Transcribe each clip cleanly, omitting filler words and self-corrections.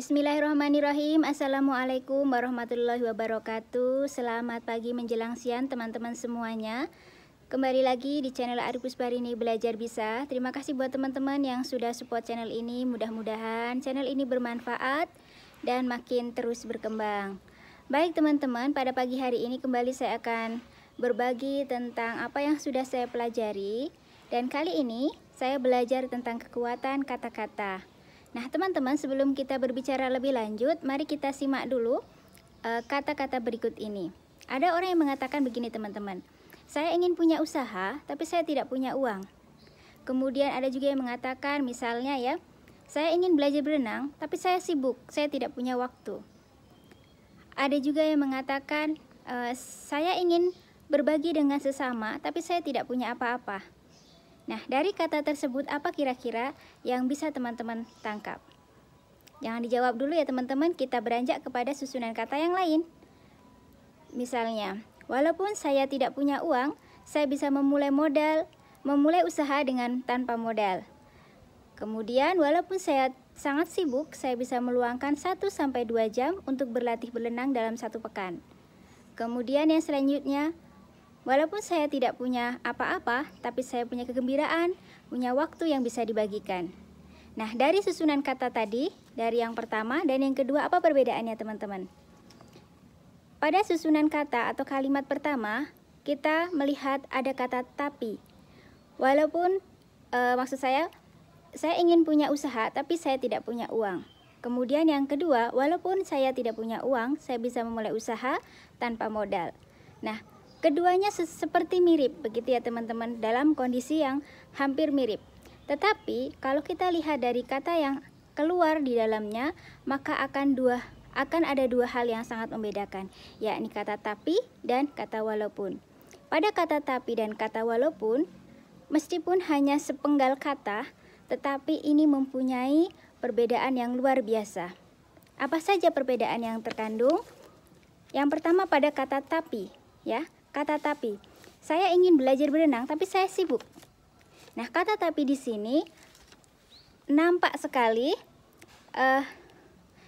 Bismillahirrahmanirrahim. Assalamualaikum warahmatullahi wabarakatuh. Selamat pagi menjelang siang teman-teman semuanya. Kembali lagi di channel Ari Pusparini Belajar Bisa. Terima kasih buat teman-teman yang sudah support channel ini. Mudah-mudahan channel ini bermanfaat dan makin terus berkembang. Baik teman-teman, pada pagi hari ini kembali saya akan berbagi tentang apa yang sudah saya pelajari. Dan kali ini saya belajar tentang kekuatan kata-kata. Nah teman-teman, sebelum kita berbicara lebih lanjut, mari kita simak dulu kata-kata berikut ini. Ada orang yang mengatakan begini teman-teman, saya ingin punya usaha tapi saya tidak punya uang. Kemudian ada juga yang mengatakan misalnya ya, saya ingin belajar berenang tapi saya sibuk, saya tidak punya waktu. Ada juga yang mengatakan saya ingin berbagi dengan sesama tapi saya tidak punya apa-apa. Nah, dari kata tersebut apa kira-kira yang bisa teman-teman tangkap? Jangan dijawab dulu ya teman-teman, kita beranjak kepada susunan kata yang lain. Misalnya, walaupun saya tidak punya uang, saya bisa memulai usaha dengan tanpa modal. Kemudian, walaupun saya sangat sibuk, saya bisa meluangkan 1-2 jam untuk berlatih berenang dalam 1 pekan. Kemudian yang selanjutnya, walaupun saya tidak punya apa-apa, tapi saya punya kegembiraan, punya waktu yang bisa dibagikan. Nah, dari susunan kata tadi, dari yang pertama dan yang kedua, apa perbedaannya teman-teman? Pada susunan kata atau kalimat pertama, kita melihat ada kata tapi. Walaupun, maksud saya ingin punya usaha, tapi saya tidak punya uang. Kemudian yang kedua, walaupun saya tidak punya uang, saya bisa memulai usaha tanpa modal. Nah, keduanya seperti mirip begitu ya teman-teman, dalam kondisi yang hampir mirip. Tetapi kalau kita lihat dari kata yang keluar di dalamnya, maka akan ada dua hal yang sangat membedakan, yakni kata tapi dan kata walaupun. Pada kata tapi dan kata walaupun, meskipun hanya sepenggal kata, tetapi ini mempunyai perbedaan yang luar biasa. Apa saja perbedaan yang terkandung? Yang pertama pada kata tapi, ya. Kata tapi, saya ingin belajar berenang tapi saya sibuk. Nah, kata tapi di sini nampak sekali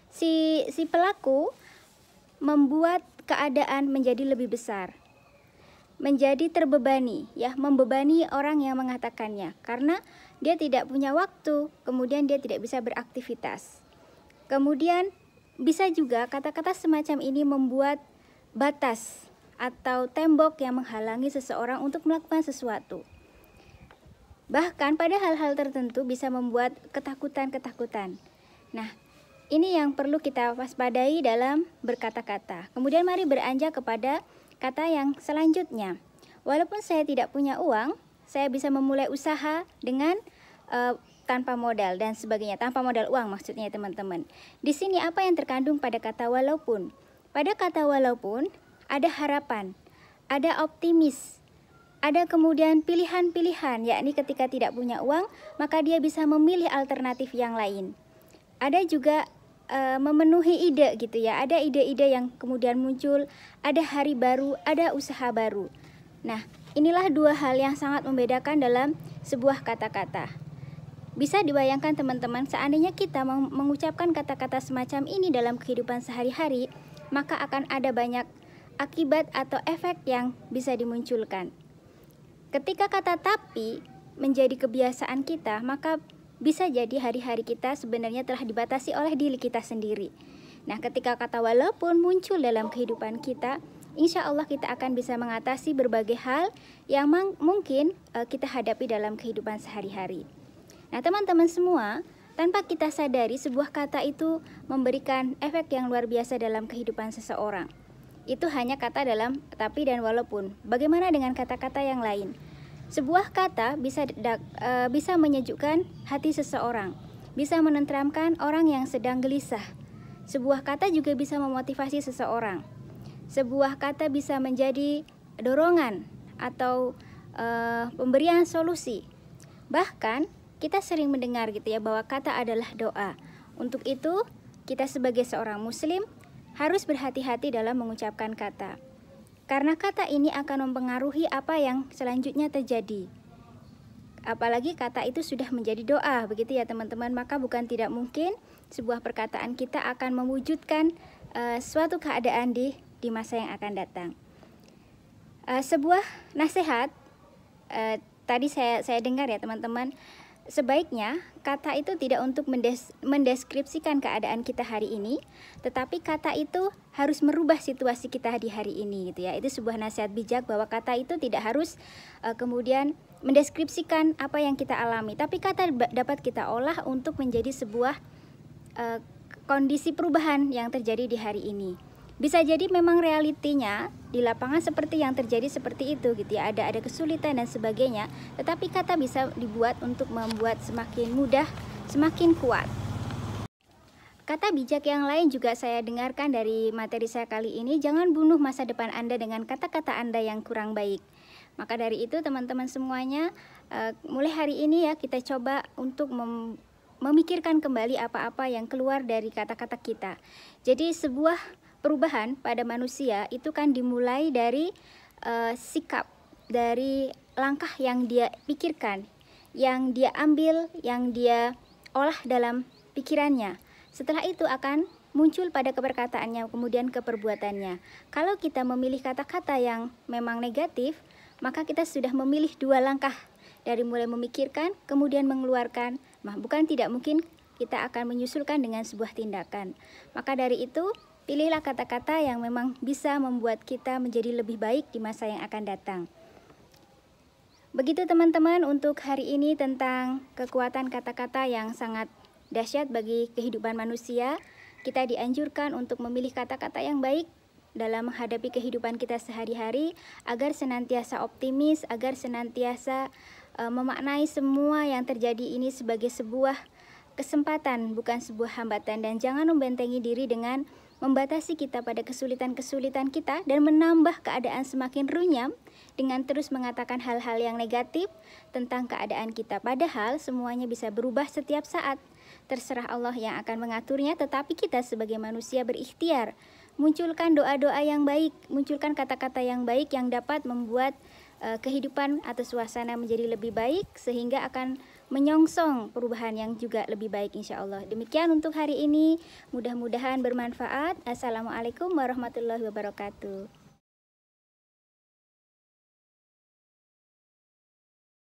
si pelaku membuat keadaan menjadi lebih besar, menjadi terbebani, ya, membebani orang yang mengatakannya karena dia tidak punya waktu, kemudian dia tidak bisa beraktivitas. Kemudian bisa juga kata-kata semacam ini membuat batas atau tembok yang menghalangi seseorang untuk melakukan sesuatu. Bahkan pada hal-hal tertentu bisa membuat ketakutan-ketakutan. Nah, ini yang perlu kita waspadai dalam berkata-kata. Kemudian mari beranjak kepada kata yang selanjutnya. Walaupun saya tidak punya uang, saya bisa memulai usaha dengan tanpa modal dan sebagainya. Tanpa modal uang maksudnya teman-teman. Di sini apa yang terkandung pada kata walaupun? Pada kata walaupun ada harapan, ada optimis, ada kemudian pilihan-pilihan, yakni ketika tidak punya uang, maka dia bisa memilih alternatif yang lain. Ada juga memenuhi ide gitu ya, ada ide-ide yang kemudian muncul, ada hari baru, ada usaha baru. Nah, inilah dua hal yang sangat membedakan dalam sebuah kata-kata. Bisa dibayangkan teman-teman, seandainya kita mengucapkan kata-kata semacam ini dalam kehidupan sehari-hari, maka akan ada banyak akibat atau efek yang bisa dimunculkan. Ketika kata tapi menjadi kebiasaan kita, maka bisa jadi hari-hari kita sebenarnya telah dibatasi oleh diri kita sendiri. Nah, ketika kata walaupun muncul dalam kehidupan kita, insya Allah kita akan bisa mengatasi berbagai hal yang mungkin kita hadapi dalam kehidupan sehari-hari. Nah, teman-teman semua, tanpa kita sadari sebuah kata itu memberikan efek yang luar biasa dalam kehidupan seseorang. Itu hanya kata dalam tapi dan walaupun. Bagaimana dengan kata-kata yang lain? Sebuah kata bisa menyejukkan hati seseorang, bisa menenteramkan orang yang sedang gelisah. Sebuah kata juga bisa memotivasi seseorang. Sebuah kata bisa menjadi dorongan atau pemberian solusi. Bahkan kita sering mendengar gitu ya, bahwa kata adalah doa. Untuk itu kita sebagai seorang muslim harus berhati-hati dalam mengucapkan kata. Karena kata ini akan mempengaruhi apa yang selanjutnya terjadi. apalagi kata itu sudah menjadi doa, begitu ya teman-teman. Maka bukan tidak mungkin sebuah perkataan kita akan mewujudkan suatu keadaan di masa yang akan datang. Sebuah nasihat tadi saya dengar ya teman-teman, sebaiknya kata itu tidak untuk mendeskripsikan keadaan kita hari ini, tetapi kata itu harus merubah situasi kita di hari ini gitu ya. Itu sebuah nasihat bijak bahwa kata itu tidak harus kemudian mendeskripsikan apa yang kita alami, tapi kata dapat kita olah untuk menjadi sebuah kondisi perubahan yang terjadi di hari ini. Bisa jadi memang realitinya di lapangan seperti yang terjadi seperti itu gitu ya, ada kesulitan dan sebagainya, tetapi kata bisa dibuat untuk membuat semakin mudah, semakin kuat. Kata bijak yang lain juga saya dengarkan dari materi saya kali ini, jangan bunuh masa depan Anda dengan kata-kata Anda yang kurang baik. Maka dari itu teman-teman semuanya, mulai hari ini ya kita coba untuk memikirkan kembali apa-apa yang keluar dari kata-kata kita. Jadi sebuah perubahan pada manusia itu kan dimulai dari sikap, dari langkah yang dia pikirkan, yang dia ambil, yang dia olah dalam pikirannya. Setelah itu akan muncul pada keperkataannya, kemudian ke perbuatannya. Kalau kita memilih kata-kata yang memang negatif, maka kita sudah memilih dua langkah, dari mulai memikirkan, kemudian mengeluarkan. Bukan tidak mungkin kita akan menyusulkan dengan sebuah tindakan. Maka dari itu, pilihlah kata-kata yang memang bisa membuat kita menjadi lebih baik di masa yang akan datang. Begitu teman-teman untuk hari ini tentang kekuatan kata-kata yang sangat dahsyat bagi kehidupan manusia. Kita dianjurkan untuk memilih kata-kata yang baik dalam menghadapi kehidupan kita sehari-hari, agar senantiasa optimis, agar senantiasa memaknai semua yang terjadi ini sebagai sebuah kesempatan, bukan sebuah hambatan. Dan jangan membentengi diri dengan membatasi kita pada kesulitan-kesulitan kita dan menambah keadaan semakin runyam dengan terus mengatakan hal-hal yang negatif tentang keadaan kita. Padahal semuanya bisa berubah setiap saat. Terserah Allah yang akan mengaturnya, tetapi kita sebagai manusia berikhtiar. Munculkan doa-doa yang baik, munculkan kata-kata yang baik yang dapat membuat kehidupan atau suasana menjadi lebih baik, sehingga akan menyongsong perubahan yang juga lebih baik insya Allah. Demikian untuk hari ini, mudah-mudahan bermanfaat. Assalamualaikum warahmatullahi wabarakatuh.